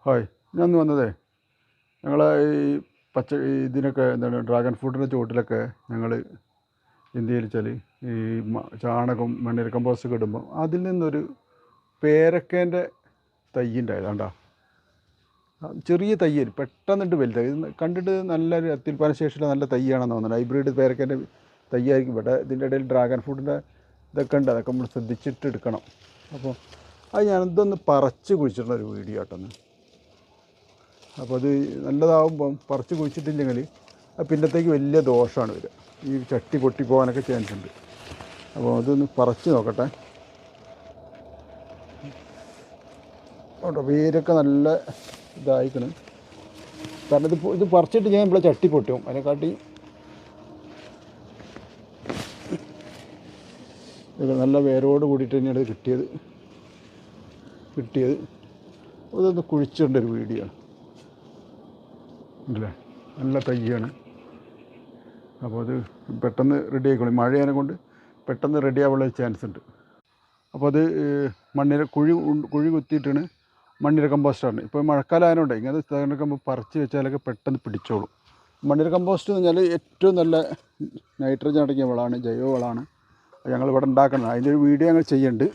Hi, ഞാൻ ഇന്ന് വന്നതേ ഞങ്ങളെ ഈ ഇതിനൊക്കെ എന്താണ് ഡ്രാഗൺ ഫ്രൂട്ടിൻ്റെ ചുവട്ടിലൊക്കെ ഞങ്ങൾ എന്ത് വെച്ചാൽ ഈ ചാണകം മണ്ണിര കമ്പോസ്റ്റൊക്കെ ഇടുമ്പോൾ അതിൽ നിന്നൊരു പേരക്കേൻ്റെ തൈ ഉണ്ടായത് കണ്ടോ. ചെറിയ തയ്യൽ പെട്ടെന്നിട്ട് വലുതായി. ഇത് കണ്ടിട്ട് നല്ലൊരു അത്യുൽപാദന ശേഷിയുള്ള നല്ല തയ്യാണെന്ന് തോന്നുന്നത്. ഹൈബ്രിഡ് പേരക്കേൻ്റെ തയ്യായിരിക്കും. ഇവിടെ ഇതിൻ്റെ ഇടയിൽ ഡ്രാഗൺ ഫ്രൂട്ടിൻ്റെ ഇതൊക്കെ ഉണ്ട്. അതൊക്കെ നമ്മൾ ശ്രദ്ധിച്ചിട്ട് എടുക്കണം. അപ്പോൾ അത് ഞാനിതൊന്ന് പറിച്ച് കുഴിച്ചിട്ടുള്ള ഒരു വീഡിയോ ആട്ടെന്ന്. അപ്പോൾ അത് നല്ലതാവുമ്പം പറിച്ച് കുഴിച്ചിട്ടില്ലെങ്കിൽ അത് പിന്നത്തേക്ക് വലിയ ദോഷമാണ് വരിക. ഈ ചട്ടി പൊട്ടിപ്പോകാനൊക്കെ ചാൻസ് ഉണ്ട്. അപ്പോൾ അതൊന്ന് പറിച്ച് നോക്കട്ടെ. കേട്ടോ, വേരൊക്കെ നല്ല ഇതായിക്കണം. കാരണം ഇത് പറിച്ചിട്ട് ഞാൻ ഇവിടെ ചട്ടി പൊട്ടും. അതിനെക്കാട്ടി നല്ല വേരോട് കൂടിയിട്ട് തന്നെയാണ് കിട്ടിയത്. അതൊന്ന് കുഴിച്ചിടേണ്ട ഒരു വീഡിയോ ആണ് അല്ലേ. നല്ല തയ്യാണ്. അപ്പോൾ അത് പെട്ടെന്ന് റെഡി ആയിക്കോളും. മഴയെ കൊണ്ട് പെട്ടെന്ന് റെഡി ആവാനുള്ള ചാൻസ് ഉണ്ട്. അപ്പോൾ അത് കുഴി കുത്തിയിട്ടാണ് മണ്ണിര കമ്പോസ്റ്റാണ്. ഇപ്പോൾ മഴക്കാലം ആയതുകൊണ്ട് ഇങ്ങനത്തെ സാധനമൊക്കെ നമ്മൾ പറിച്ച് വെച്ചാലൊക്കെ പെട്ടെന്ന് പിടിച്ചോളും. മണ്ണിര കമ്പോസ്റ്റ് എന്ന് പറഞ്ഞാൽ ഏറ്റവും നല്ല നൈട്രജൻ അടങ്ങിയ വളമാണ്, ജൈവ വളമാണ്. ഞങ്ങളിവിടെ ഉണ്ടാക്കണം. അതിൻ്റെ ഒരു വീഡിയോ ഞങ്ങൾ ചെയ്യുന്നുണ്ട്.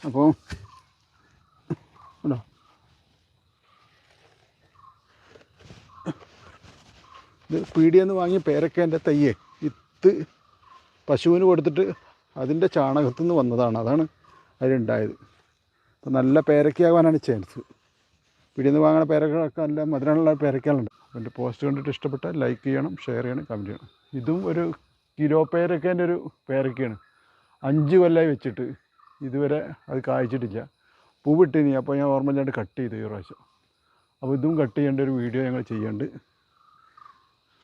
അപ്പോൾ ഉണ്ടോ, ഇത് പീടികയിൽ നിന്ന് വാങ്ങിയ പേരക്കേൻ്റെ തയ്യേ വിത്ത് പശുവിന് കൊടുത്തിട്ട് അതിൻ്റെ ചാണകത്തു നിന്ന് വന്നതാണ്. അതാണ് അതിലുണ്ടായത്. അപ്പോൾ നല്ല പേരക്കയാകാനാണ് ചാൻസ്. പീടികയിൽ നിന്ന് വാങ്ങുന്ന പേരക്കൊക്കെ നല്ല മധുരമുള്ള പേരക്കകളുണ്ട്. എൻ്റെ പോസ്റ്റ് കണ്ടിട്ട് ഇഷ്ടപ്പെട്ടാൽ ലൈക്ക് ചെയ്യണം, ഷെയർ ചെയ്യണം, കമൻറ്റ് ചെയ്യണം. ഇതും ഒരു കിലോ പേരക്കേൻ്റെ ഒരു പേരക്കയാണ്. 5 കൊല്ലമായി വെച്ചിട്ട് ഇതുവരെ അത് കായ്ച്ചിട്ടില്ല. പൂവിട്ടിനി. അപ്പോൾ ഞാൻ ഓർമ്മയില്ലാണ്ട് കട്ട് ചെയ്തു ഈ പ്രാവശ്യം. അപ്പോൾ ഇതും കട്ട് ചെയ്യേണ്ട ഒരു വീഡിയോ ഞങ്ങൾ ചെയ്യുന്നുണ്ട്.